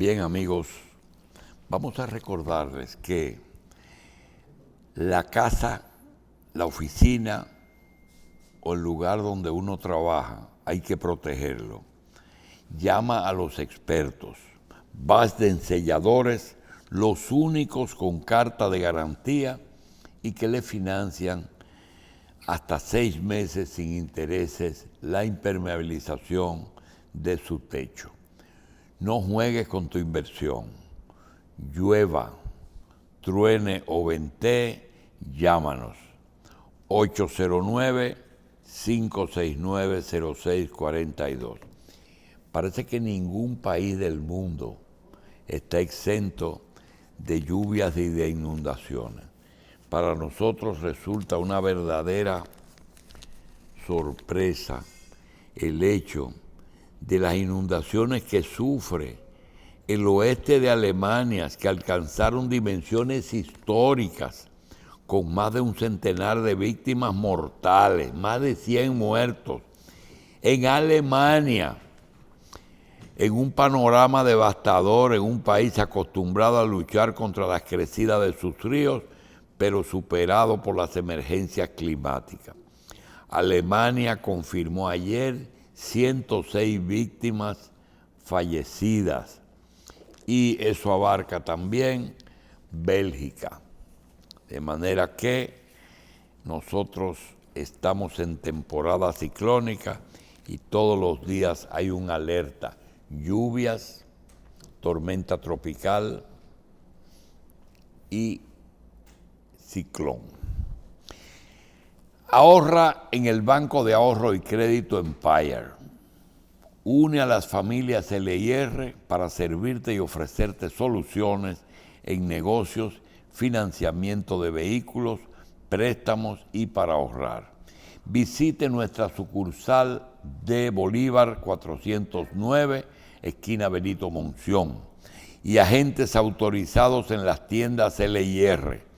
Bien, amigos, vamos a recordarles que la casa, la oficina o el lugar donde uno trabaja hay que protegerlo. Llama a los expertos. Vas de enselladores, los únicos con carta de garantía y que le financian hasta 6 meses sin intereses la impermeabilización de su techo. No juegues con tu inversión. Llueva, truene o ventee, llámanos. 809-569-0642. Parece que ningún país del mundo está exento de lluvias y de inundaciones. Para nosotros resulta una verdadera sorpresa el hecho de las inundaciones que sufre el oeste de Alemania, que alcanzaron dimensiones históricas, con más de 1 centenar de víctimas mortales, más de 100 muertos. En Alemania, en un panorama devastador, en un país acostumbrado a luchar contra las crecidas de sus ríos, pero superado por las emergencias climáticas. Alemania confirmó ayer 106 víctimas fallecidas y eso abarca también Bélgica. De manera que nosotros estamos en temporada ciclónica y todos los días hay una alerta. Lluvias, tormenta tropical y ciclón. Ahorra en el Banco de Ahorro y Crédito Empire. Une a las familias LIR para servirte y ofrecerte soluciones en negocios, financiamiento de vehículos, préstamos y para ahorrar. Visite nuestra sucursal de Bolívar 409, esquina Benito Monción, y agentes autorizados en las tiendas LIR.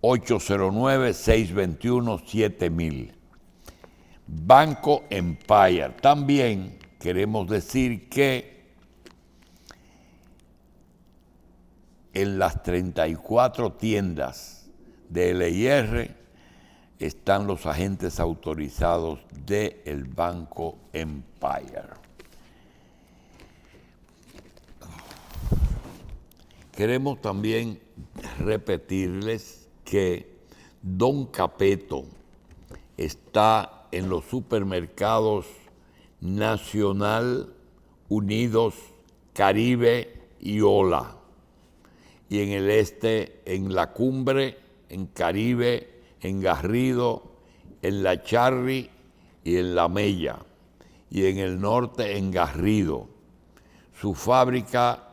809-621-7000. Banco Empire. También queremos decir que en las 34 tiendas de LIR están los agentes autorizados del Banco Empire. Queremos también repetirles que Don Capeto está en los supermercados Nacional, Unidos, Caribe y Ola. Y en el este, en La Cumbre, en Caribe, en Garrido, en La Charri y en La Mella. Y en el norte, en Garrido. Su fábrica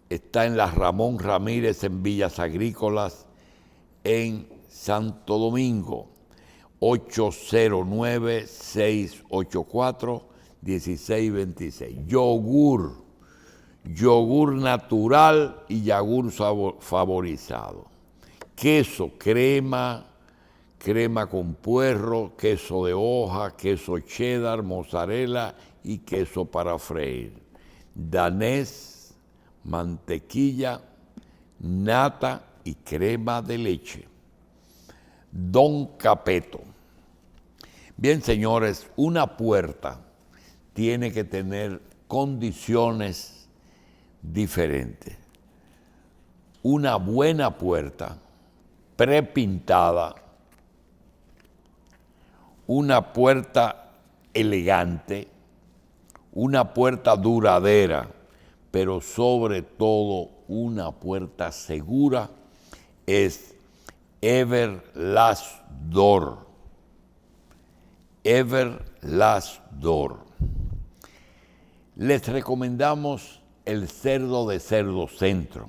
está en la Ramón Ramírez, en Villas Agrícolas, en Santo Domingo. 809-684-1626. Yogur natural y yogur favorizado. Queso, crema con puerro, queso de hoja, queso cheddar, mozzarella y queso para freír. Danés, mantequilla, nata y crema de leche. Don Capeto. Bien, señores, una puerta tiene que tener condiciones diferentes. Una buena puerta, prepintada, una puerta elegante, una puerta duradera, pero sobre todo una puerta segura, es Everlast Door. Everlast Door. Les recomendamos el cerdo de Cerdo Centro.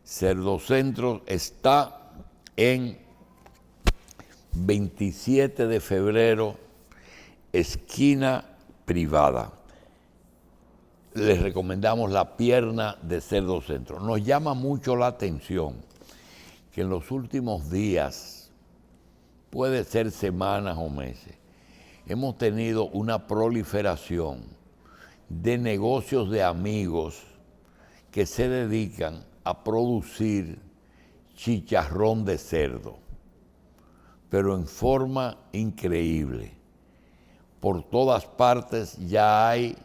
Cerdo Centro está en 27 de febrero, esquina Privada. Les recomendamos la pierna de Cerdo Centro. Nos llama mucho la atención que en los últimos días, puede ser semanas o meses, hemos tenido una proliferación de negocios de amigos que se dedican a producir chicharrón de cerdo, pero en forma increíble. Por todas partes ya hay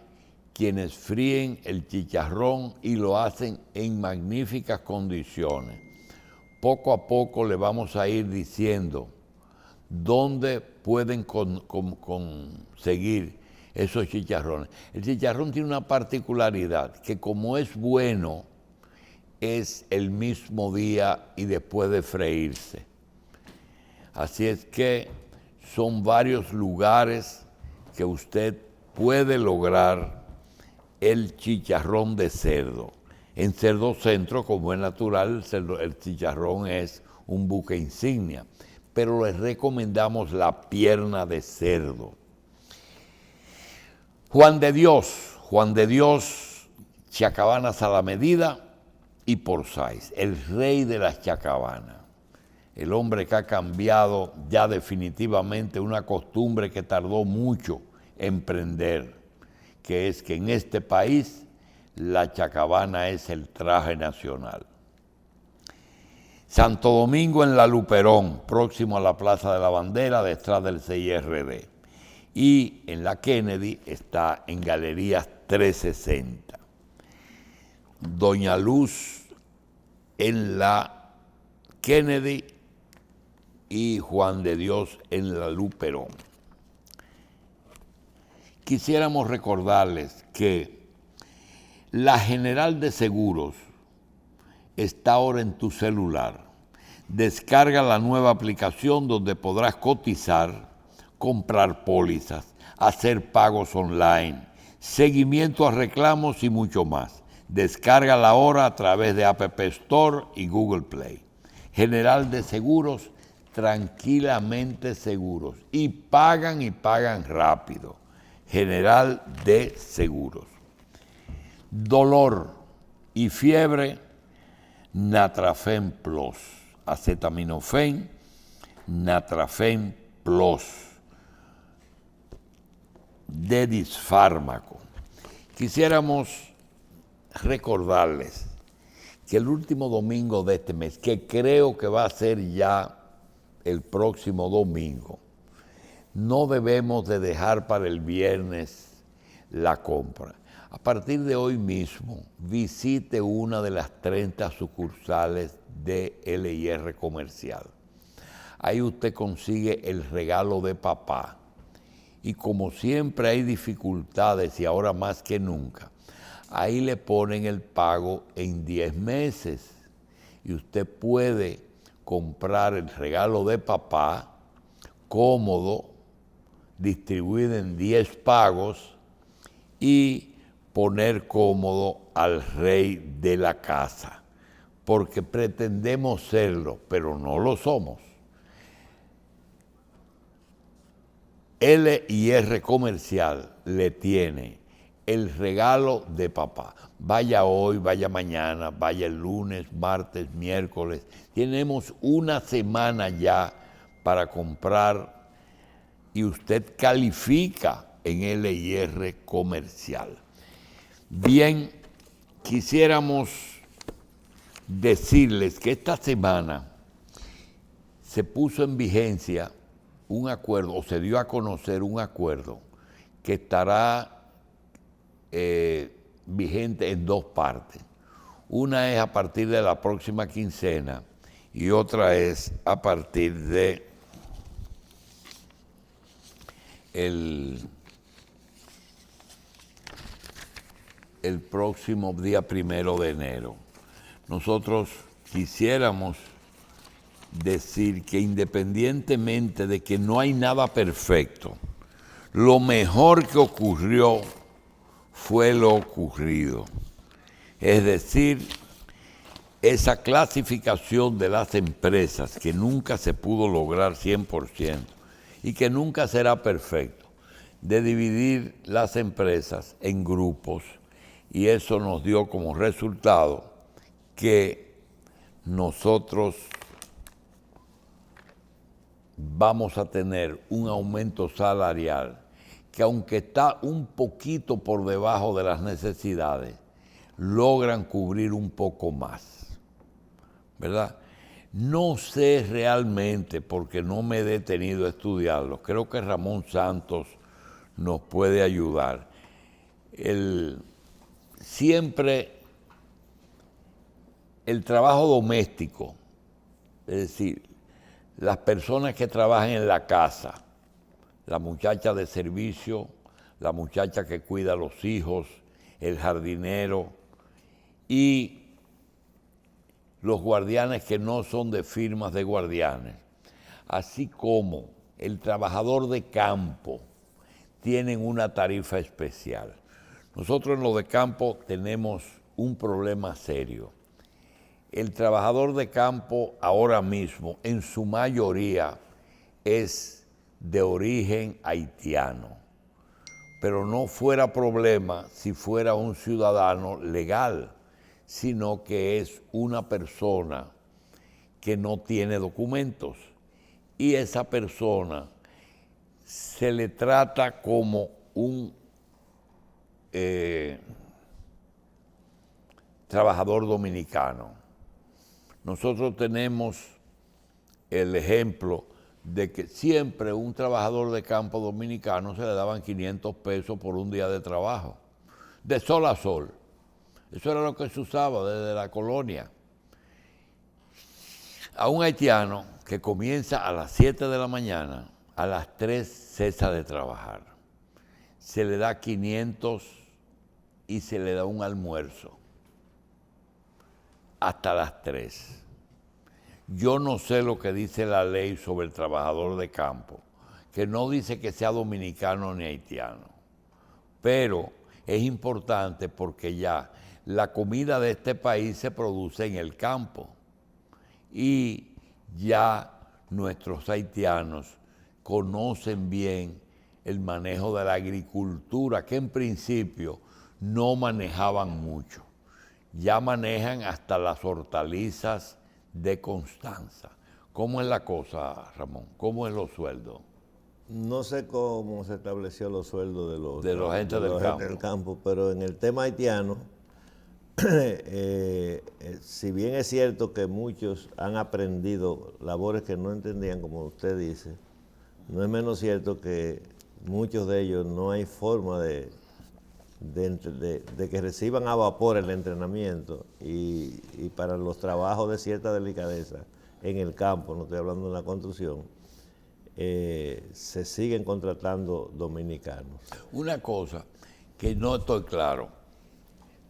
quienes fríen el chicharrón y lo hacen en magníficas condiciones. Poco a poco le vamos a ir diciendo dónde pueden conseguir esos chicharrones. El chicharrón tiene una particularidad, que como es bueno, es el mismo día y después de freírse. Así es que son varios lugares que usted puede lograr el chicharrón de cerdo. En Cerdo Centro, como es natural, el chicharrón es un buque insignia, pero les recomendamos la pierna de cerdo. Juan de Dios, chacabanas a la medida y por size, el rey de las chacabanas, el hombre que ha cambiado ya definitivamente una costumbre que tardó mucho en prender, que es que en este país la chacabana es el traje nacional. Santo Domingo en La Luperón, próximo a la Plaza de la Bandera, detrás del CIRD. Y en la Kennedy está en Galerías 360. Doña Luz en la Kennedy y Juan de Dios en La Luperón. Quisiéramos recordarles que la General de Seguros está ahora en tu celular. Descarga la nueva aplicación donde podrás cotizar, comprar pólizas, hacer pagos online, seguimiento a reclamos y mucho más. Descárgala ahora a través de App Store y Google Play. General de Seguros, tranquilamente seguros. Y pagan rápido. General de Seguros. Dolor y fiebre, Natrafen Plus. Acetaminofén, Natrafen Plus. Dedisfármaco. Quisiéramos recordarles que el último domingo de este mes, que creo que va a ser ya el próximo domingo, no debemos de dejar para el viernes la compra. A partir de hoy mismo, visite una de las 30 sucursales de LIR Comercial. Ahí usted consigue el regalo de papá. Y como siempre hay dificultades y ahora más que nunca, ahí le ponen el pago en 10 meses. Y usted puede comprar el regalo de papá cómodo, distribuido en 10 pagos y poner cómodo al rey de la casa, porque pretendemos serlo, pero no lo somos. LIR Comercial le tiene el regalo de papá. Vaya hoy, vaya mañana, vaya el lunes, martes, miércoles. Tenemos una semana ya para comprar y usted califica en LIR Comercial. Bien, quisiéramos decirles que esta semana se puso en vigencia un acuerdo, o se dio a conocer un acuerdo que estará vigente en dos partes. Una es a partir de la próxima quincena y otra es a partir de el próximo día 1 de enero. Nosotros quisiéramos decir que independientemente de que no hay nada perfecto, lo mejor que ocurrió fue lo ocurrido. Es decir, esa clasificación de las empresas que nunca se pudo lograr 100% y que nunca será perfecto, de dividir las empresas en grupos, y eso nos dio como resultado que nosotros vamos a tener un aumento salarial que aunque está un poquito por debajo de las necesidades, logran cubrir un poco más, ¿verdad? No sé realmente, porque no me he detenido a estudiarlo. Creo que Ramón Santos nos puede ayudar. Siempre el trabajo doméstico, es decir, las personas que trabajan en la casa, la muchacha de servicio, la muchacha que cuida a los hijos, el jardinero y los guardianes que no son de firmas de guardianes, así como el trabajador de campo, tienen una tarifa especial. Nosotros en lo de campo tenemos un problema serio. El trabajador de campo ahora mismo, en su mayoría, es de origen haitiano, pero no fuera problema si fuera un ciudadano legal, sino que es una persona que no tiene documentos y esa persona se le trata como un trabajador dominicano. Nosotros tenemos el ejemplo de que siempre un trabajador de campo dominicano se le daban 500 pesos por un día de trabajo, de sol a sol. Eso era lo que se usaba desde la colonia. A un haitiano que comienza a las 7 de la mañana, a las 3 cesa de trabajar. Se le da 500 y se le da un almuerzo hasta las 3. Yo no sé lo que dice la ley sobre el trabajador de campo, que no dice que sea dominicano ni haitiano, pero es importante porque ya la comida de este país se produce en el campo y ya nuestros haitianos conocen bien el manejo de la agricultura, que en principio no manejaban mucho. Ya manejan hasta las hortalizas de Constanza. ¿Cómo es la cosa, Ramón? ¿Cómo es los sueldos? No sé cómo se estableció los sueldos de los gente del campo, pero en el tema haitiano, si bien es cierto que muchos han aprendido labores que no entendían, como usted dice, no es menos cierto que muchos de ellos no hay forma de que reciban a vapor el entrenamiento y para los trabajos de cierta delicadeza en el campo, no estoy hablando de la construcción, se siguen contratando dominicanos. Una cosa que no estoy claro,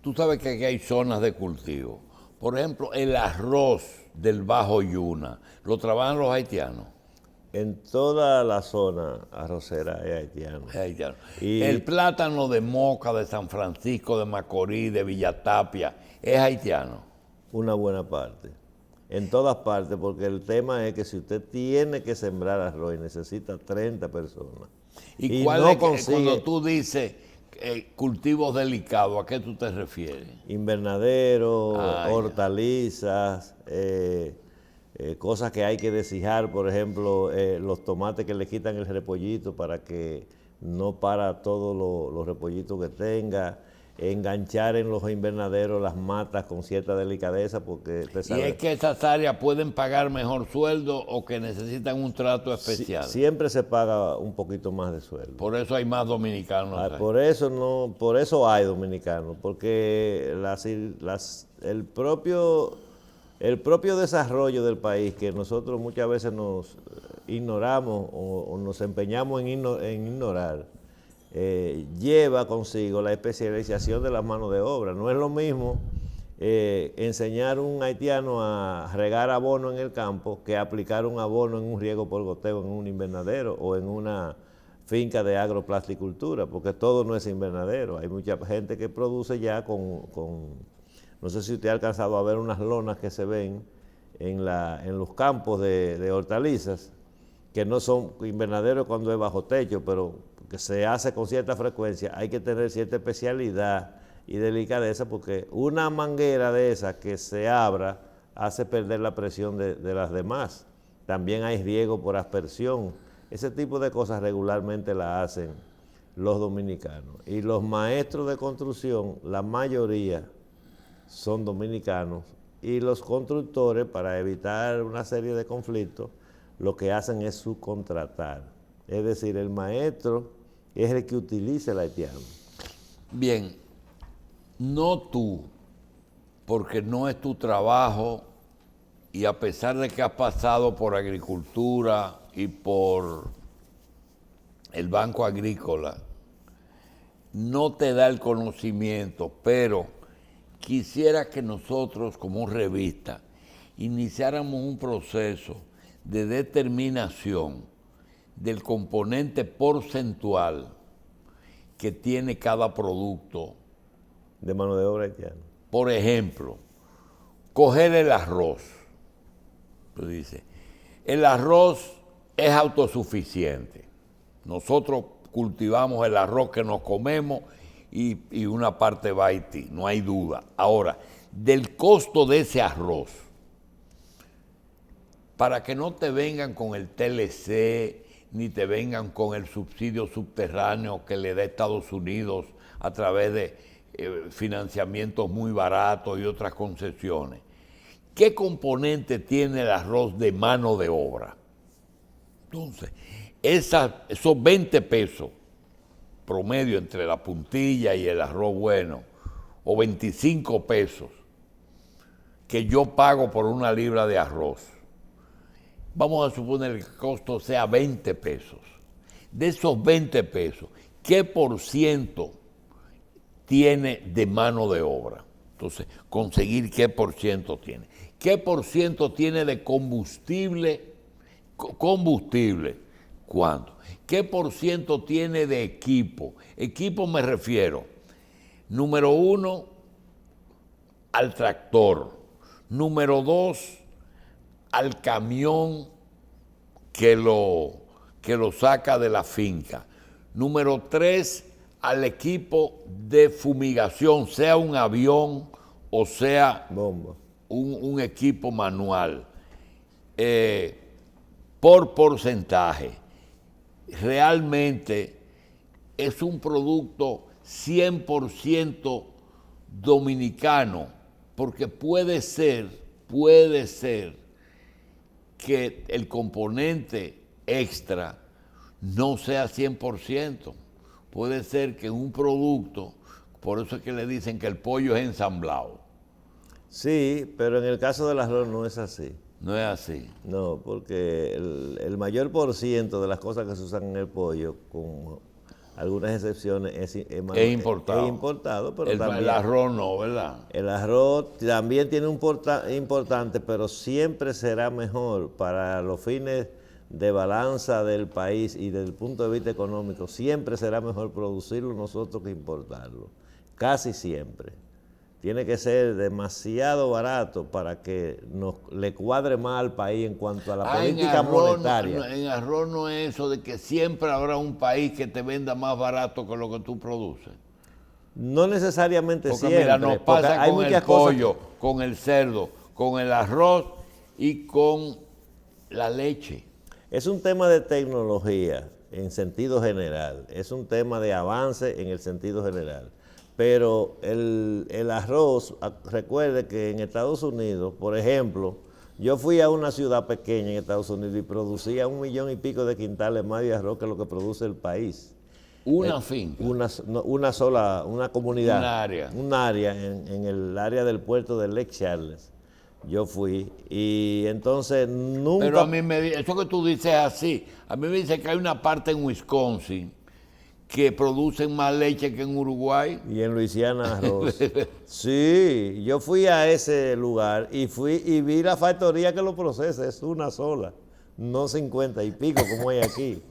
tú sabes que aquí hay zonas de cultivo. Por ejemplo, el arroz del Bajo Yuna, ¿lo trabajan los haitianos? En toda la zona arrocera es haitiano. Es haitiano. Y el plátano de Moca, de San Francisco, de Macorís, de Villatapia, ¿es haitiano? Una buena parte. En todas partes, porque el tema es que si usted tiene que sembrar arroz y necesita 30 personas. ¿Y cuál no es consigue, cuando tú dices cultivos delicados, a qué tú te refieres? Invernaderos, hortalizas, cosas que hay que deshijar, por ejemplo, los tomates que le quitan el repollito para que no para todos los repollitos que tenga, enganchar en los invernaderos las matas con cierta delicadeza, porque ¿Y es que esas áreas pueden pagar mejor sueldo o que necesitan un trato especial? Siempre se paga un poquito más de sueldo. Por eso hay más dominicanos. Por eso hay dominicanos, porque el propio desarrollo del país, que nosotros muchas veces nos ignoramos o nos empeñamos en ignorar, lleva consigo la especialización de las manos de obra. No es lo mismo enseñar a un haitiano a regar abono en el campo que aplicar un abono en un riego por goteo en un invernadero o en una finca de agroplasticultura, porque todo no es invernadero. Hay mucha gente que produce ya no sé si usted ha alcanzado a ver unas lonas que se ven en los campos de hortalizas, que no son invernaderos cuando es bajo techo, pero que se hace con cierta frecuencia. Hay que tener cierta especialidad y delicadeza, porque una manguera de esa que se abra hace perder la presión de las demás. También hay riego por aspersión. Ese tipo de cosas regularmente la hacen los dominicanos. Y los maestros de construcción, la mayoría son dominicanos. Y los constructores, para evitar una serie de conflictos, lo que hacen es subcontratar. Es decir, el maestro es el que utiliza el haitiano. Bien, no tú, porque no es tu trabajo y a pesar de que has pasado por agricultura y por el Banco Agrícola, no te da el conocimiento, pero quisiera que nosotros como revista iniciáramos un proceso de determinación del componente porcentual que tiene cada producto. De mano de obra haitiana. Por ejemplo, coger el arroz. Tú dices, el arroz es autosuficiente. Nosotros cultivamos el arroz que nos comemos y una parte va a Haití, no hay duda. Ahora, del costo de ese arroz, para que no te vengan con el TLC, ni te vengan con el subsidio subterráneo que le da Estados Unidos a través de financiamientos muy baratos y otras concesiones. ¿Qué componente tiene el arroz de mano de obra? Entonces, esos 20 pesos promedio entre la puntilla y el arroz bueno, o 25 pesos que yo pago por una libra de arroz, vamos a suponer que el costo sea 20 pesos. De esos 20 pesos, ¿qué por ciento tiene de mano de obra? Entonces, conseguir qué por ciento tiene. ¿Qué por ciento tiene de combustible? Combustible, ¿cuánto? ¿Qué por ciento tiene de equipo? Equipo me refiero, número 1, al tractor. Número 2, al camión que lo saca de la finca. Número 3, al equipo de fumigación, sea un avión o sea bomba. Un equipo manual. Por porcentaje, realmente es un producto 100% dominicano, porque puede ser que el componente extra no sea 100%. Puede ser que un producto, por eso es que le dicen que el pollo es ensamblado. Sí, pero en el caso del arroz no es así. No es así. No, porque el mayor por ciento de las cosas que se usan en el pollo, con algunas excepciones, es importado. Es importado, pero el también... El arroz no, ¿verdad? El arroz también tiene un importante, pero siempre será mejor para los fines de balanza del país y desde el punto de vista económico, siempre será mejor producirlo nosotros que importarlo. Casi siempre. Tiene que ser demasiado barato para que le cuadre más al país en cuanto a la política monetaria. En arroz no es eso de que siempre habrá un país que te venda más barato que lo que tú produces. No necesariamente porque siempre. Mira, nos pasa hay con el pollo, con el cerdo, con el arroz y con la leche. Es un tema de tecnología en sentido general. Es un tema de avance en el sentido general. Pero el arroz, recuerde que en Estados Unidos, por ejemplo, yo fui a una ciudad pequeña en Estados Unidos y producía 1 millón y pico de quintales más de arroz que lo que produce el país. Una finca. Una sola, una comunidad. Un área. En el área del puerto de Lake Charles. Yo fui y entonces nunca... Pero a mí eso que tú dices así, a mí me dice que hay una parte en Wisconsin que producen más leche que en Uruguay. Y en Luisiana arroz. Sí, yo fui a ese lugar y vi la factoría que lo procesa, es una sola, no 50 y pico como hay aquí.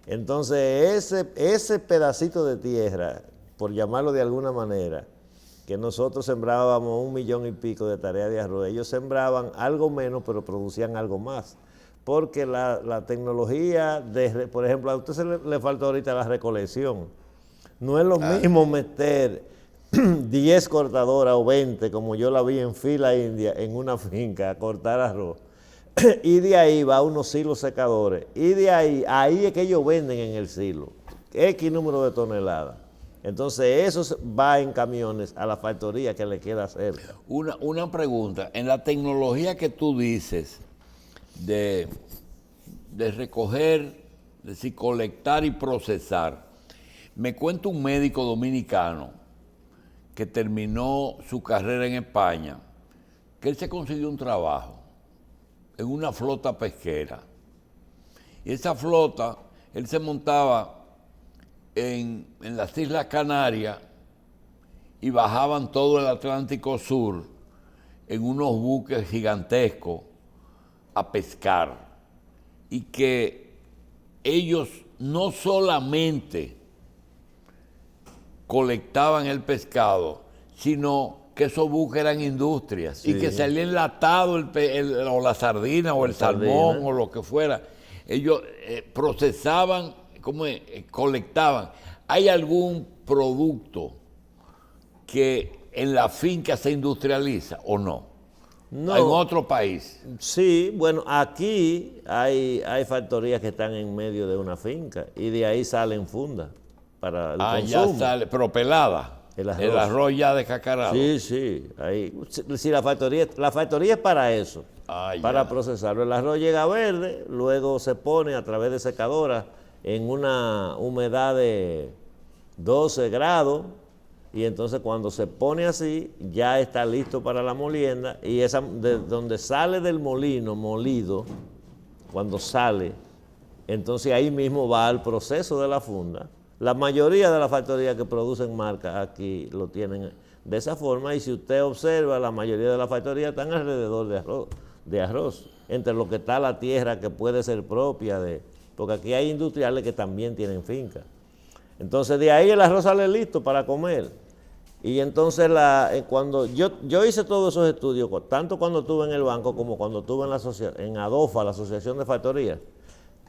Entonces ese pedacito de tierra, por llamarlo de alguna manera, que nosotros sembrábamos 1 millón y pico de tareas de arroz, ellos sembraban algo menos pero producían algo más. Porque la tecnología, por ejemplo, a usted le falta ahorita la recolección. No es lo mismo meter 10 cortadoras o 20, como yo la vi en Fila India, en una finca, a cortar arroz. Y de ahí va a unos silos secadores. Y de ahí es que ellos venden en el silo. X número de toneladas. Entonces eso va en camiones a la factoría que le queda cerca. Una pregunta, en la tecnología que tú dices de recoger, es decir, colectar y procesar, me cuenta un médico dominicano que terminó su carrera en España, que él se consiguió un trabajo en una flota pesquera. Y esa flota, él se montaba en las Islas Canarias y bajaban todo el Atlántico Sur en unos buques gigantescos a pescar. Y que ellos no solamente colectaban el pescado, sino que esos buques eran industrias, sí, y que salía enlatado o la sardina o el salmón o lo que fuera. Ellos procesaban, colectaban. ¿Hay algún producto que en la finca se industrializa o no? No. ¿En otro país? Sí, bueno, aquí hay factorías que están en medio de una finca y de ahí salen fundas para el consumo. Ya sale, pero pelada. El arroz ya descascarado. Sí, sí. Ahí, sí, la factoría es para eso, para procesarlo. El arroz llega verde, luego se pone a través de secadoras en una humedad de 12 grados y entonces cuando se pone así ya está listo para la molienda y esa de donde sale del molino molido, cuando sale, entonces ahí mismo va al proceso de la funda. La mayoría de las factorías que producen marcas aquí lo tienen de esa forma y si usted observa, la mayoría de las factorías están alrededor de arroz, entre lo que está la tierra que puede ser propia porque aquí hay industriales que también tienen fincas. Entonces de ahí el arroz sale listo para comer. Y entonces cuando yo hice todos esos estudios, tanto cuando estuve en el banco como cuando estuve en ADOFA, la Asociación de Factorías,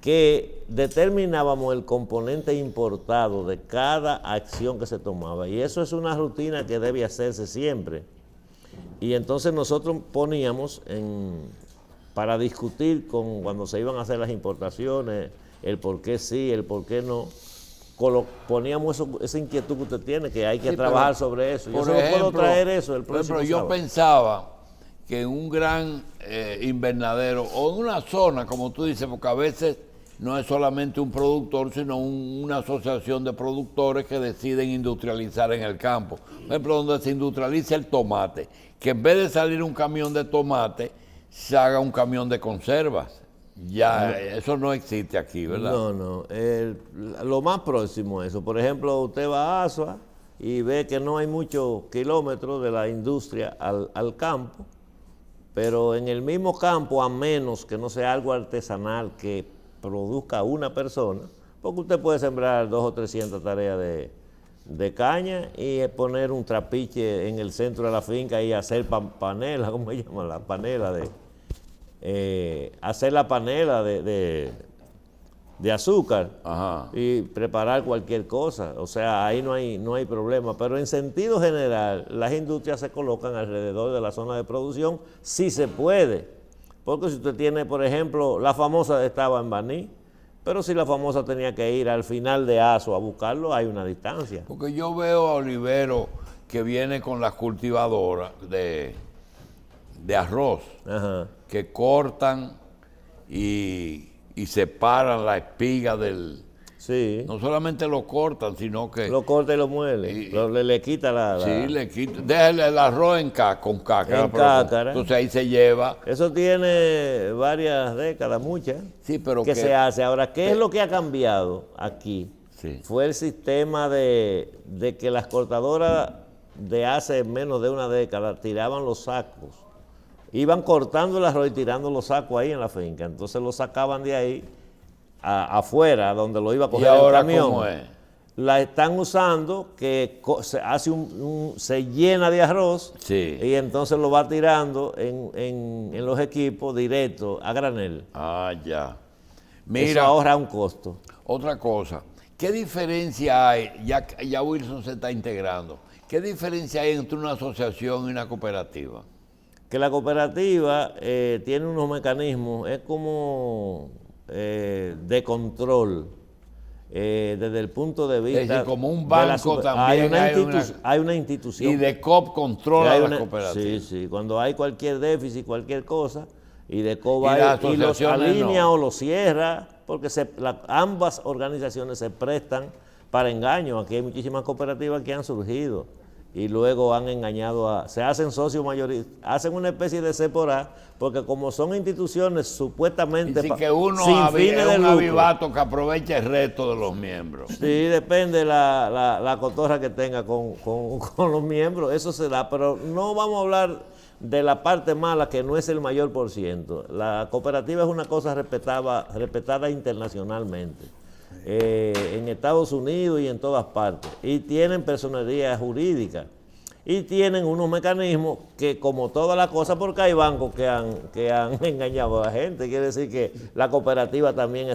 que determinábamos el componente importado de cada acción que se tomaba. Y eso es una rutina que debe hacerse siempre. Y entonces nosotros poníamos para discutir cuando se iban a hacer las importaciones, el por qué sí, el por qué no, poníamos esa inquietud que usted tiene, que hay que trabajar sobre eso. Yo solo puedo traer eso el próximo sábado. Yo pensaba que en un gran invernadero o en una zona, como tú dices, porque a veces no es solamente un productor, sino una asociación de productores que deciden industrializar en el campo. Por ejemplo, donde se industrializa el tomate, que en vez de salir un camión de tomate, se haga un camión de conservas. Ya, eso no existe aquí, ¿verdad? No. Lo más próximo a eso, por ejemplo, usted va a Asua y ve que no hay muchos kilómetros de la industria al campo, pero en el mismo campo, a menos que no sea algo artesanal que produzca una persona, porque usted puede sembrar 200 o 300 tareas de caña y poner un trapiche en el centro de la finca y hacer panela, ¿cómo se llama? La panela hacer la panela de azúcar. Ajá. Y preparar cualquier cosa. O sea, ahí no hay problema. Pero en sentido general, las industrias se colocan alrededor de la zona de producción si se puede. Porque si usted tiene, por ejemplo, la famosa estaba en Baní, pero si la famosa tenía que ir al final de Aso a buscarlo, hay una distancia. Porque yo veo a Olivero que viene con las cultivadoras de arroz, ajá, que cortan y separan la espiga del... Sí. No solamente lo cortan, sino que... Lo corta y lo muele. Le quita la... Sí, le quita. Déjale el arroz con cácara. En cácara. Entonces ahí se lleva... Eso tiene varias décadas, muchas. Sí, pero que se hace. Ahora, ¿qué es lo que ha cambiado aquí? Sí. Fue el sistema de que las cortadoras de hace menos de una década tiraban los sacos. Iban cortando el arroz y tirando los sacos ahí en la finca. Entonces lo sacaban de ahí afuera, donde lo iba a coger el camión. ¿Cómo es? La están usando que se hace se llena de arroz, sí, y entonces lo va tirando en los equipos directo a granel. Ah, ya. Mira, eso ahorra un costo. Otra cosa, ¿qué diferencia hay? Ya Wilson se está integrando. ¿Qué diferencia hay entre una asociación y una cooperativa? Que la cooperativa tiene unos mecanismos, es como de control. desde el punto de vista... Es decir, como un de la banco también hay una institución. Y DECOP controla las Sí, cooperativas. sí. Cuando hay cualquier déficit, cualquier cosa, y DECOP y los alinea no, o los cierra, porque ambas organizaciones se prestan para engaño. Aquí hay muchísimas cooperativas que han surgido y luego han engañado se hacen socios mayoristas, hacen una especie de C por A, porque como son instituciones supuestamente Dice que uno sin fines de un lucro, avivato que aprovecha el resto de los miembros. Sí, depende la cotorra que tenga con los miembros, eso se da, pero no vamos a hablar de la parte mala, que no es el mayor por ciento. La cooperativa es una cosa respetada internacionalmente, en Estados Unidos y en todas partes, y tienen personería jurídica, y tienen unos mecanismos que, como toda la cosa, porque hay bancos que han engañado a la gente, quiere decir que la cooperativa también no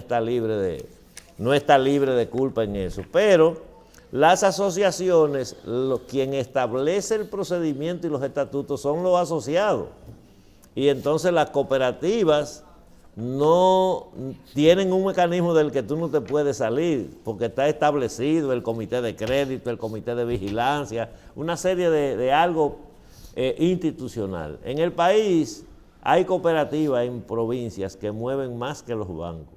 está libre de culpa en eso, pero las asociaciones, quien establece el procedimiento y los estatutos son los asociados, y entonces las cooperativas no tienen un mecanismo del que tú no te puedes salir, porque está establecido el comité de crédito, el comité de vigilancia, una serie de algo institucional. En el país hay cooperativas en provincias que mueven más que los bancos.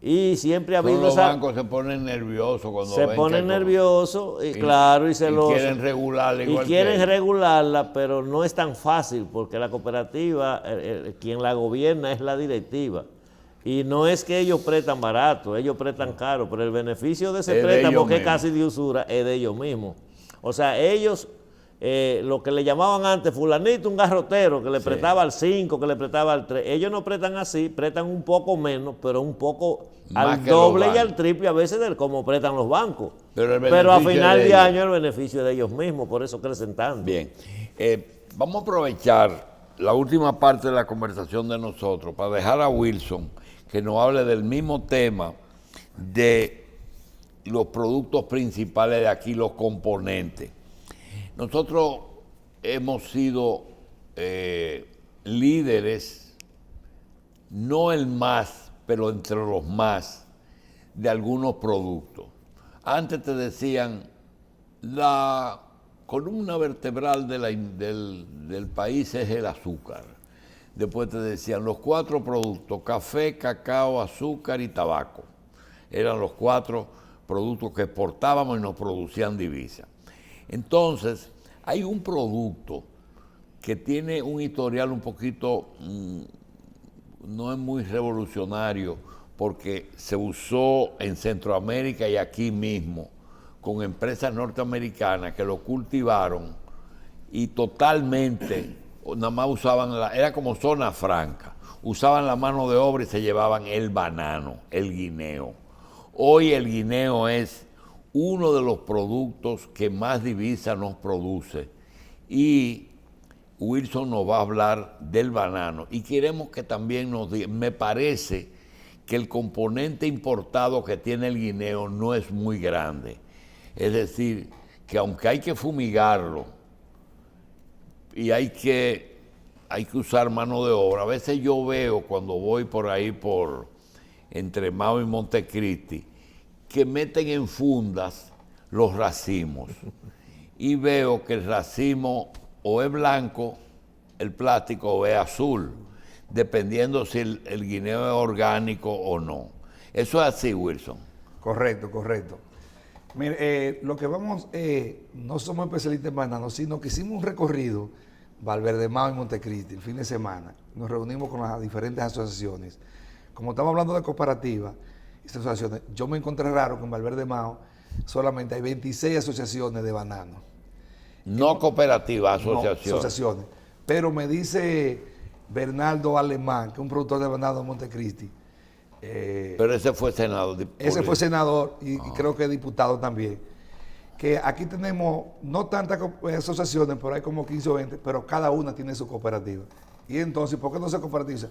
Y siempre ha habido Los bancos se ponen nerviosos cuando se ponen nerviosos y claro, y quieren regularla igual, y quieren regularla, pero no es tan fácil, porque la cooperativa, quien la gobierna es la directiva, y no es que ellos prestan barato, ellos prestan caro, pero el beneficio de ese préstamo, que es casi de usura, es de ellos mismos. O sea, ellos, lo que le llamaban antes fulanito, un garrotero que le prestaba al 5, que le prestaba al 3, ellos no prestan así, prestan un poco menos, pero un poco más al doble y al triple a veces de como prestan los bancos. Pero a final de año el beneficio es de ellos mismos, por eso crecen tanto. Bien, vamos a aprovechar la última parte de la conversación de nosotros para dejar a Wilson que nos hable del mismo tema de los productos principales de aquí, los componentes. Nosotros hemos sido líderes, no el más, pero entre los más, de algunos productos. Antes te decían, la columna vertebral del país es el azúcar. Después te decían los 4 productos: café, cacao, azúcar y tabaco. Eran los 4 productos que exportábamos y nos producían divisas. Entonces, hay un producto que tiene un historial un poquito, no es muy revolucionario, porque se usó en Centroamérica y aquí mismo, con empresas norteamericanas que lo cultivaron y totalmente, nada más usaban, era como zona franca, usaban la mano de obra y se llevaban el banano, el guineo. Hoy el guineo es uno de los productos que más divisa nos produce, y Wilson nos va a hablar del banano, y queremos que también nos diga, me parece que el componente importado que tiene el guineo no es muy grande, es decir, que aunque hay que fumigarlo y hay que usar mano de obra, a veces yo veo cuando voy por ahí entre Mao y Montecristi, que meten en fundas los racimos, y veo que el racimo o es blanco, el plástico, o es azul, dependiendo si el guineo es orgánico o no. Eso es así, Wilson. Correcto, correcto. Mire, lo que vamos, no somos especialistas en bananos, sino que hicimos un recorrido, Valverde Mao y Montecristi, el fin de semana. Nos reunimos con las diferentes asociaciones. Como estamos hablando de cooperativas, estas asociaciones, yo me encontré raro que en Valverde Mao solamente hay 26 asociaciones de bananos. No cooperativas, asociaciones. No, asociaciones. Pero me dice Bernardo Alemán, que es un productor de banano de Montecristi. Pero ese fue senador. Ese fue senador y creo que diputado también. Que aquí tenemos no tantas asociaciones, pero hay como 15 o 20, pero cada una tiene su cooperativa. Y entonces, ¿por qué no se cooperativa?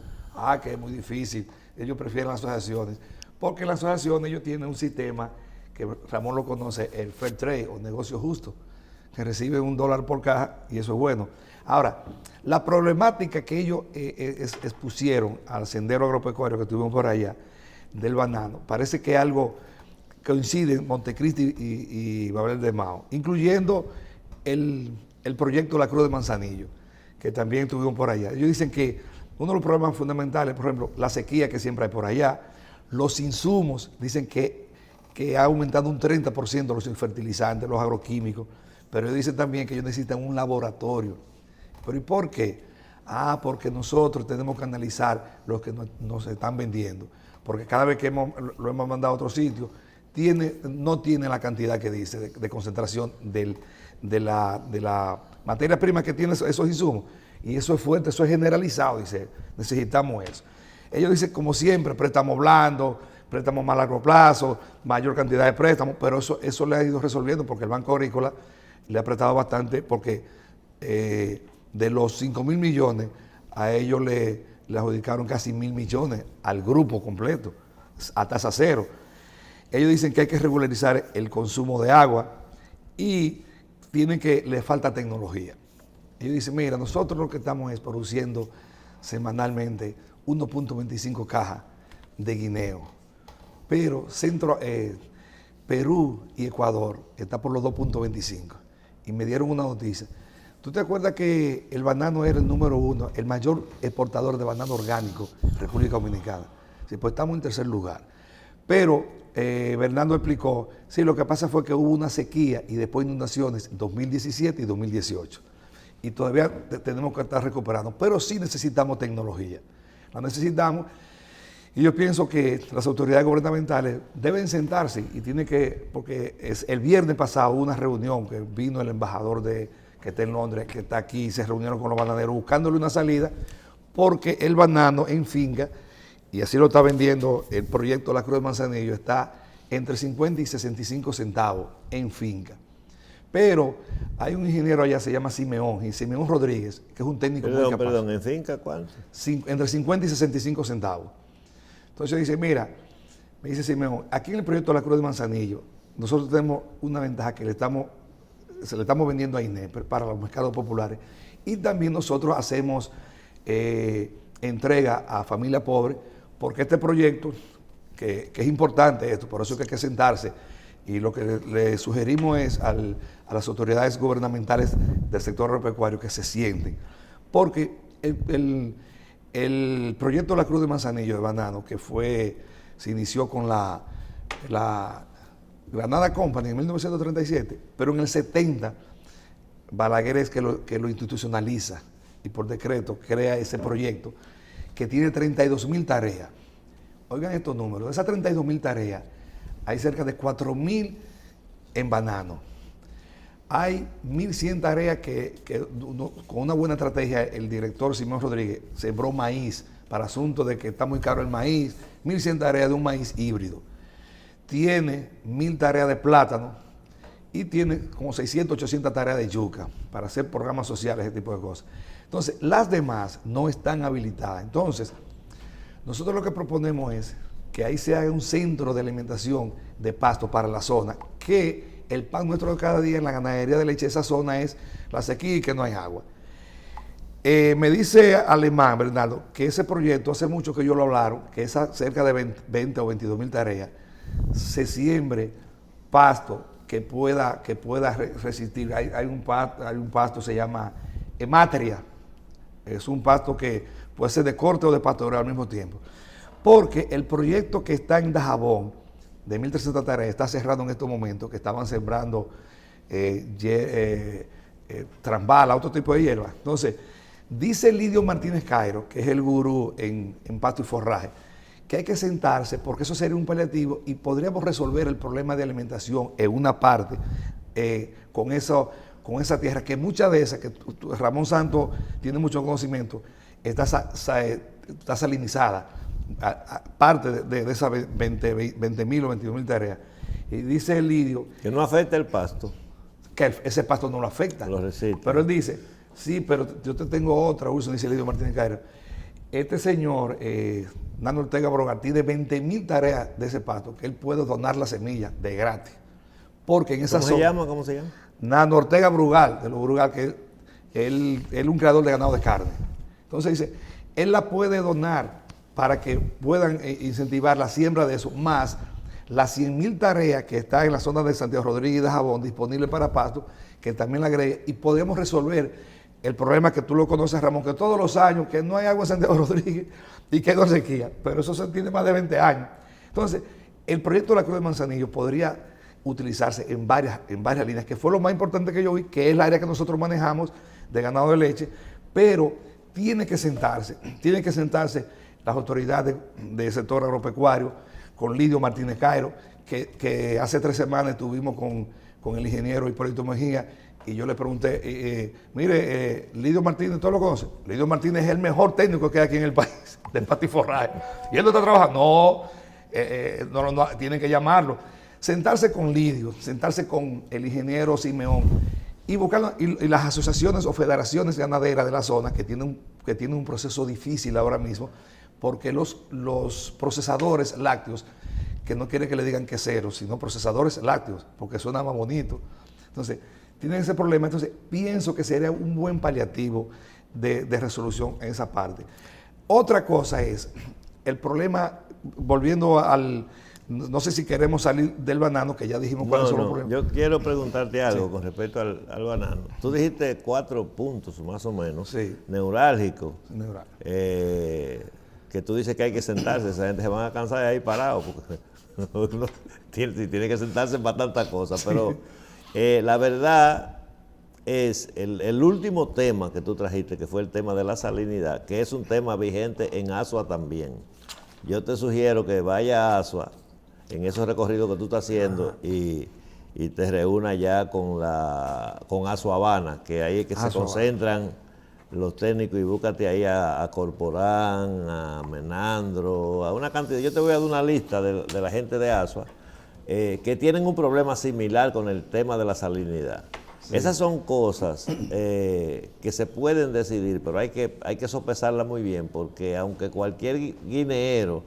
Que es muy difícil, ellos prefieren las asociaciones. Porque en las asociaciones ellos tienen un sistema que Ramón lo conoce, el fair trade o negocio justo, que reciben $1 por caja y eso es bueno. Ahora, la problemática que ellos expusieron al sendero agropecuario que tuvimos por allá, del banano, parece que es algo coinciden Montecristi y Babel de Mao, incluyendo el proyecto La Cruz de Manzanillo, que también tuvimos por allá. Ellos dicen que uno de los problemas fundamentales, por ejemplo, la sequía que siempre hay por allá, los insumos, dicen que ha aumentado un 30% los fertilizantes, los agroquímicos, pero ellos dicen también que ellos necesitan un laboratorio. ¿Pero y por qué? Porque nosotros tenemos que analizar lo que nos están vendiendo, porque cada vez que lo hemos mandado a otro sitio, no tiene la cantidad que dice de concentración de la materia prima que tiene esos insumos. Y eso es fuerte, eso es generalizado, dice, necesitamos eso. Ellos dicen, como siempre, préstamos blandos, préstamos más a largo plazo, mayor cantidad de préstamos, pero eso le ha ido resolviendo porque el Banco Agrícola le ha prestado bastante, porque de los 5.000 millones, a ellos le adjudicaron casi 1.000 millones al grupo completo, a tasa cero. Ellos dicen que hay que regularizar el consumo de agua y le falta tecnología. Ellos dicen, mira, nosotros lo que estamos es produciendo semanalmente 1.25 cajas de guineo, pero Perú y Ecuador está por los 2.25. Y me dieron una noticia. ¿Tú te acuerdas que el banano era el número 1, el mayor exportador de banano orgánico en República Dominicana? Sí, pues estamos en tercer lugar. Pero Bernardo explicó, sí, lo que pasa fue que hubo una sequía y después inundaciones en 2017 y 2018. Y todavía tenemos que estar recuperando, pero sí necesitamos tecnología. La necesitamos, y yo pienso que las autoridades gubernamentales deben sentarse y porque el viernes pasado hubo una reunión que vino el embajador que está en Londres, que está aquí, y se reunieron con los bananeros buscándole una salida, porque el banano en finca, y así lo está vendiendo el proyecto La Cruz de Manzanillo, está entre 50 y 65 centavos en finca. Pero hay un ingeniero allá, se llama Simeón Rodríguez, que es un técnico muy capaz. Perdón, ¿en finca cuánto? Entre 50 y 65 centavos. Entonces dice, mira, me dice Simeón, aquí en el proyecto La Cruz de Manzanillo, nosotros tenemos una ventaja que se le estamos vendiendo a INEP para los mercados populares, y también nosotros hacemos entrega a familias pobres, porque este proyecto, que es importante esto, por eso es que hay que sentarse, y lo que le sugerimos es a las autoridades gubernamentales del sector agropecuario que se sienten, porque el proyecto La Cruz de Manzanillo de banano, que se inició con la Granada Company en 1937, pero en el 70 Balaguer es que lo institucionaliza y por decreto crea ese proyecto que tiene 32.000 tareas. Oigan estos números, de esas 32.000 tareas hay cerca de 4.000 en banano. Hay 1.100 tareas con una buena estrategia, el director Simón Rodríguez sembró maíz para asunto de que está muy caro el maíz, 1.100 tareas de un maíz híbrido. Tiene 1.000 tareas de plátano y tiene como 600, 800 tareas de yuca para hacer programas sociales, ese tipo de cosas. Entonces, las demás no están habilitadas. Entonces, nosotros lo que proponemos es que ahí se haga un centro de alimentación de pasto para la zona, que el pan nuestro de cada día en la ganadería de leche de esa zona es la sequía y que no hay agua. Me dice Alemán, Bernardo, que ese proyecto, hace mucho que ellos lo hablaron, que esas cerca de 20 o 22.000 tareas, se siembre pasto que pueda resistir. Hay un pasto, se llama hematria, es un pasto que puede ser de corte o de pastoreo al mismo tiempo. Porque el proyecto que está en Dajabón, de 1.300 tareas, está cerrado en estos momentos, que estaban sembrando trambala, otro tipo de hierba. Entonces, dice Lidio Martínez Cairo, que es el gurú en pasto y forraje, que hay que sentarse porque eso sería un paliativo y podríamos resolver el problema de alimentación en una parte con esa tierra, que muchas de esas, que Ramón Santos tiene mucho conocimiento, está salinizada, parte de esas 20.000 o 22.000 tareas. Y dice el Lidio que no afecta el pasto. Que ese pasto no lo afecta. Lo resiste. Pero él dice, sí, pero yo te tengo otra, dice Lidio Martínez Cairo. Este señor, Nano Ortega Brugal, tiene 20.000 tareas de ese pasto que él puede donar la semilla de gratis. Porque en esa zona. ¿Cómo se llama? Nano Ortega Brugal, de los Brugal, que él es un creador de ganado de carne. Entonces dice, él la puede donar para que puedan incentivar la siembra de eso, más las 100.000 tareas que están en la zona de Santiago Rodríguez y de Jabón disponibles para Pasto, que también la agregue, y podemos resolver el problema que tú lo conoces, Ramón, que todos los años que no hay agua en Santiago Rodríguez y que hay una sequía, pero eso se tiene más de 20 años. Entonces, el proyecto de la Cruz de Manzanillo podría utilizarse en varias líneas, que fue lo más importante que yo vi, que es el área que nosotros manejamos de ganado de leche, pero tiene que sentarse las autoridades del sector agropecuario, con Lidio Martínez Cairo, que hace 3 semanas estuvimos con el ingeniero Hipólito Mejía, y yo le pregunté, mire, Lidio Martínez, ¿usted lo conoce? Lidio Martínez es el mejor técnico que hay aquí en el país, del patiforraje. ¿Y él no está trabajando? No, tienen que llamarlo. Sentarse con Lidio, sentarse con el ingeniero Simeón, y buscar y las asociaciones o federaciones ganaderas de la zona, que tienen un proceso difícil ahora mismo, porque los procesadores lácteos, que no quieren que le digan queseros, sino procesadores lácteos, porque suena más bonito. Entonces, tienen ese problema. Entonces, pienso que sería un buen paliativo de resolución en esa parte. Otra cosa es el problema, volviendo no sé si queremos salir del banano, que ya dijimos cuáles son los problemas. Yo quiero preguntarte algo con respecto al banano. Tú dijiste 4 puntos más o menos, neurálgicos, que tú dices que hay que sentarse, esa gente se van a cansar de ahí parado, porque uno tiene que sentarse para tantas cosas, pero la verdad es el último tema que tú trajiste, que fue el tema de la salinidad, que es un tema vigente en Asua también. Yo te sugiero que vaya a Asua en esos recorridos que tú estás haciendo y te reúnas ya con Asua Habana, que ahí es que se concentran los técnicos, y búscate ahí a Corporán, a Menandro, a una cantidad. Yo te voy a dar una lista de la gente de Asua que tienen un problema similar con el tema de la salinidad. Sí. Esas son cosas que se pueden decidir, pero hay que sopesarlas muy bien, porque aunque cualquier guineero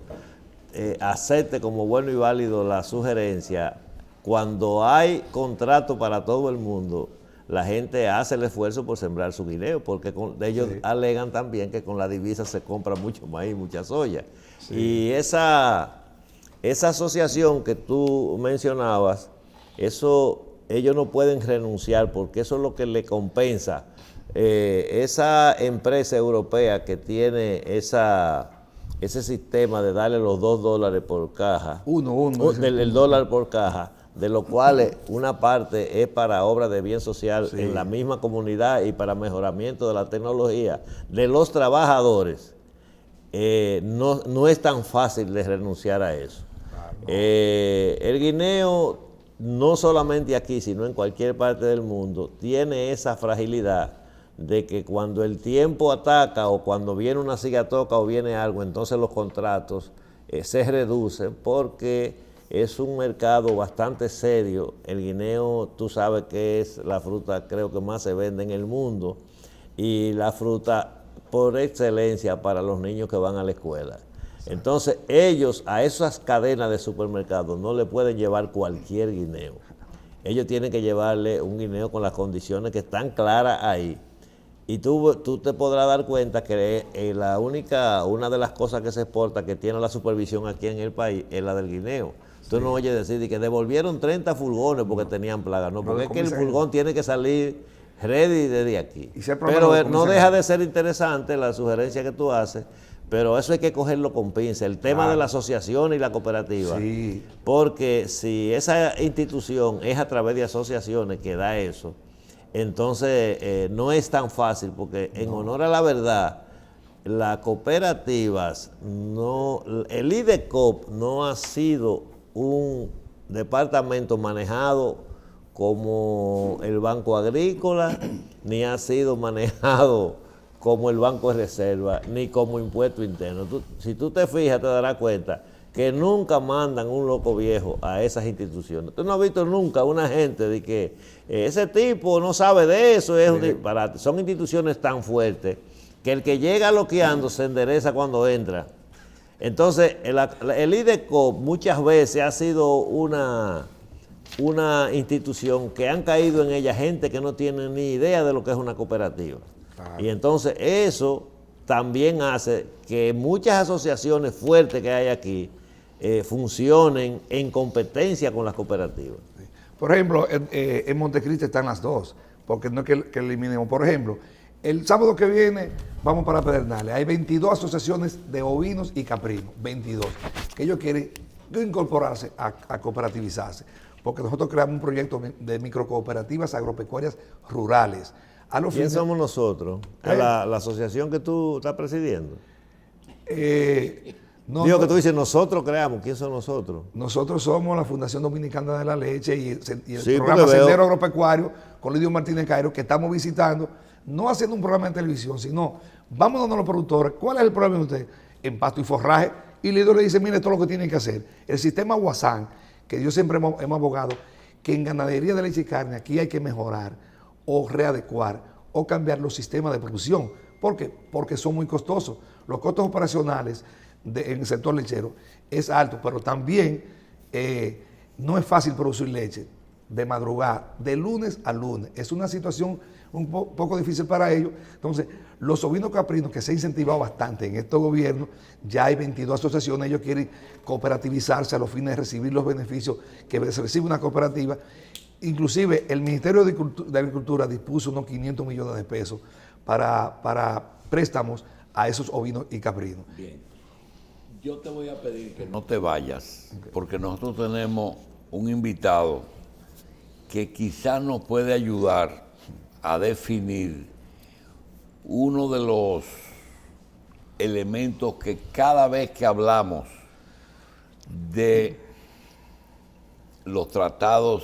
acepte como bueno y válido la sugerencia, cuando hay contrato para todo el mundo, la gente hace el esfuerzo por sembrar su guineo, porque ellos alegan también que con la divisa se compra mucho maíz, mucha soya. Sí. Y esa asociación que tú mencionabas, eso ellos no pueden renunciar, porque eso es lo que le compensa. Esa empresa europea que tiene ese sistema de darle los $2 por caja, el dólar por caja, de lo cual una parte es para obras de bien social en la misma comunidad y para mejoramiento de la tecnología de los trabajadores, no es tan fácil de renunciar a eso. Claro. El guineo, no solamente aquí, sino en cualquier parte del mundo, tiene esa fragilidad de que cuando el tiempo ataca o cuando viene una cigatoca o viene algo, entonces los contratos se reducen, porque es un mercado bastante serio. El guineo, tú sabes que es la fruta creo que más se vende en el mundo, y la fruta por excelencia para los niños que van a la escuela. Entonces ellos a esas cadenas de supermercados no le pueden llevar cualquier guineo. Ellos tienen que llevarle un guineo con las condiciones que están claras ahí. Y tú te podrás dar cuenta que una de las cosas que se exporta que tiene la supervisión aquí en el país es la del guineo. Tú no oyes decir que devolvieron 30 furgones porque tenían plagas, no, porque es que el furgón tiene que salir ready desde aquí. Pero no deja de ser interesante la sugerencia que tú haces, pero eso hay que cogerlo con pinza, el tema de la asociación y la cooperativa. Sí. Porque si esa institución es a través de asociaciones que da eso, entonces no es tan fácil, porque en honor a la verdad, las cooperativas, el IDECOP no ha sido un departamento manejado como el Banco Agrícola, ni ha sido manejado como el Banco de Reserva, ni como Impuesto Interno. Si tú te fijas, te darás cuenta que nunca mandan un loco viejo a esas instituciones. Tú no has visto nunca una gente de que ese tipo no sabe de eso, es un disparate. Son instituciones tan fuertes que el que llega loqueando se endereza cuando entra. Entonces, el IDECOP muchas veces ha sido una institución que han caído en ella gente que no tiene ni idea de lo que es una cooperativa. Claro. Y entonces eso también hace que muchas asociaciones fuertes que hay aquí funcionen en competencia con las cooperativas. Por ejemplo, en Montecristi están las dos, porque no es que eliminemos. Por ejemplo, el sábado que viene vamos para Pedernales. Hay 22 asociaciones de ovinos y caprinos, 22, que ellos quieren incorporarse a cooperativizarse, porque nosotros creamos un proyecto de microcooperativas agropecuarias rurales. ¿Quién somos nosotros? ¿La asociación que tú estás presidiendo? Digo que tú dices, nosotros creamos. ¿Quién son nosotros? Nosotros somos la Fundación Dominicana de la Leche y el Sí, programa Sendero Agropecuario con Lidio Martínez Cairo, que estamos visitando, no haciendo un programa de televisión, sino vamos dando a los productores, ¿cuál es el problema de ustedes? En pasto y forraje. Y Lidio le dice, mire, esto es lo que tienen que hacer. El sistema Guasán, que yo siempre hemos abogado, que en ganadería de leche y carne aquí hay que mejorar o readecuar o cambiar los sistemas de producción. ¿Por qué? Porque son muy costosos. Los costos operacionales en el sector lechero es alto, pero también no es fácil producir leche de madrugada, de lunes a lunes. Es una situación un poco difícil para ellos. Entonces, los ovinos caprinos, que se ha incentivado bastante en estos gobiernos, ya hay 22 asociaciones, ellos quieren cooperativizarse a los fines de recibir los beneficios que recibe una cooperativa. Inclusive, el Ministerio de Agricultura dispuso unos 500 millones de pesos para préstamos a esos ovinos y caprinos. Bien. Yo te voy a pedir que no te vayas, porque nosotros tenemos un invitado que quizás nos puede ayudar a definir uno de los elementos que cada vez que hablamos de los tratados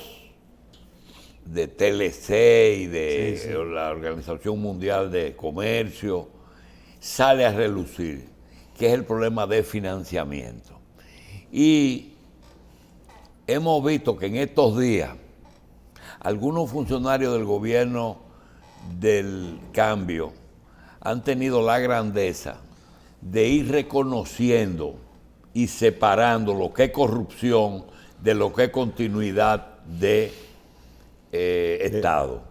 de TLC y de la Organización Mundial de Comercio, sale a relucir, que es el problema de financiamiento. Y hemos visto que en estos días algunos funcionarios del gobierno del cambio han tenido la grandeza de ir reconociendo y separando lo que es corrupción de lo que es continuidad de Estado.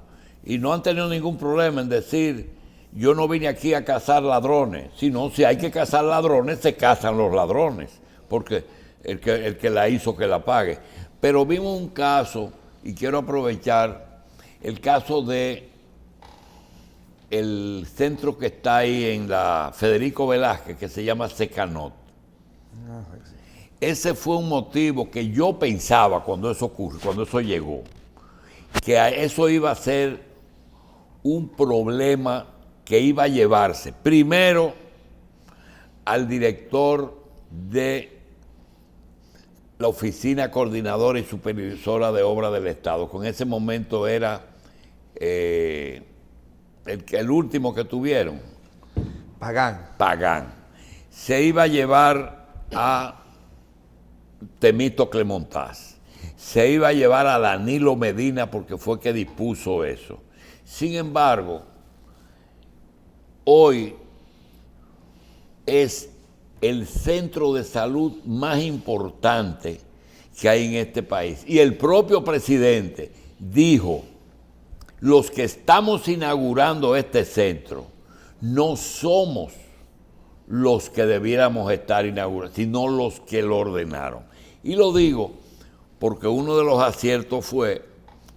Y no han tenido ningún problema en decir, yo no vine aquí a cazar ladrones, sino si hay que cazar ladrones, se cazan los ladrones, porque el que la hizo que la pague. Pero vimos un caso, y quiero aprovechar el caso de el centro que está ahí en la Federico Velázquez, que se llama Secanot. Ese fue un motivo que yo pensaba cuando eso ocurrió, cuando eso llegó, que eso iba a ser un problema que iba a llevarse primero al director de la Oficina Coordinadora y Supervisora de Obras del Estado. Con ese momento era el último que tuvieron. Pagán. Se iba a llevar a Temístocle Montaz. Se iba a llevar a Danilo Medina porque fue que dispuso eso. Sin embargo, hoy es el centro de salud más importante que hay en este país. Y el propio presidente dijo, los que estamos inaugurando este centro no somos los que debiéramos estar inaugurando, sino los que lo ordenaron. Y lo digo porque uno de los aciertos fue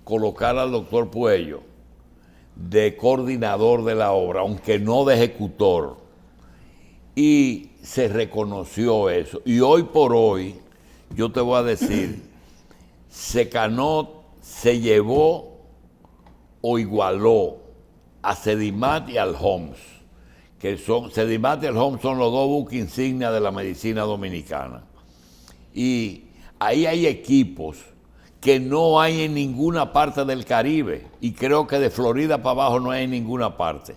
colocar al doctor Puello de coordinador de la obra, aunque no de ejecutor. Y se reconoció eso. Y hoy por hoy, yo te voy a decir, Secanot se llevó o igualó a Sedimat y al Homs, que son, Sedimat y al Homs son los dos buques insignia de la medicina dominicana. Y ahí hay equipos que no hay en ninguna parte del Caribe, y creo que de Florida para abajo no hay en ninguna parte.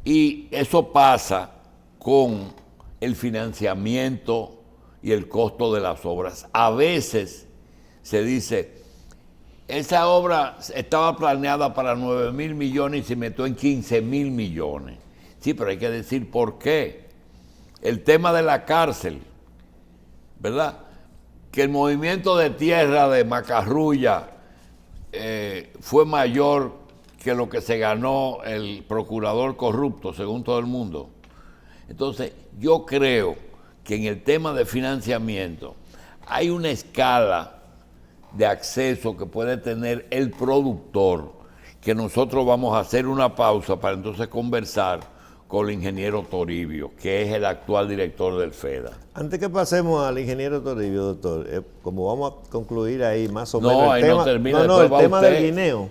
Y eso pasa con el financiamiento y el costo de las obras. A veces se dice, esa obra estaba planeada para 9,000 millones y se metió en 15,000 millones. Sí, pero hay que decir por qué. El tema de la cárcel, ¿verdad? Que el movimiento de tierra de Macarrulla fue mayor que lo que se ganó el procurador corrupto, según todo el mundo. Entonces, yo creo que en el tema de financiamiento hay una escala de acceso que puede tener el productor, que nosotros vamos a hacer una pausa para entonces conversar con el ingeniero Toribio, que es el actual director del FEDA. Antes que pasemos al ingeniero Toribio, doctor, como vamos a concluir ahí más o menos No, ahí el tema, no termina, el después va tema usted. del guineo.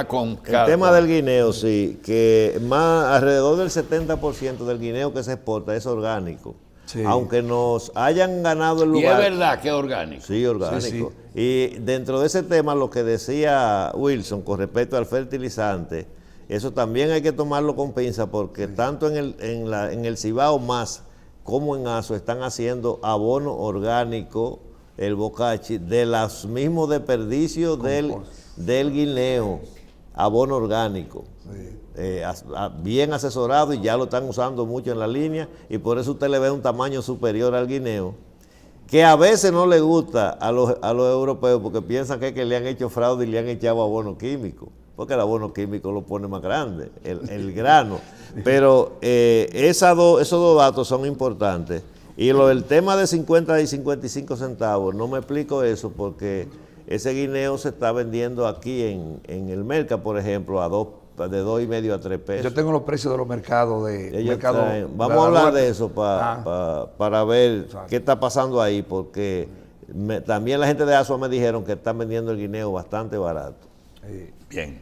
Con el tema del guineo, sí, que más alrededor del 70% del guineo que se exporta es orgánico. Sí. Aunque nos hayan ganado el Y lugar. es verdad que es orgánico. Sí, orgánico. Sí, Y dentro de ese tema, lo que decía Wilson con respecto al fertilizante, eso también hay que tomarlo con pinza porque tanto en el Cibao más como en Aso están haciendo abono orgánico, el bocachi, de los mismos desperdicios del guineo, abono orgánico. Bien asesorado y ya lo están usando mucho en la línea y por eso usted le ve un tamaño superior al guineo, que a veces no le gusta a los europeos porque piensan que le han hecho fraude y le han echado abono químico, porque el abono químico lo pone más grande, el grano. Pero esos dos datos son importantes. Y el tema de 50 y 55 centavos, no me explico eso porque ese guineo se está vendiendo aquí en el Merca, por ejemplo, de 2,5 a 3 pesos. Yo tengo los precios de los mercados Vamos a hablar de eso para ver qué está pasando ahí, porque también la gente de Asua me dijeron que están vendiendo el guineo bastante barato. Bien.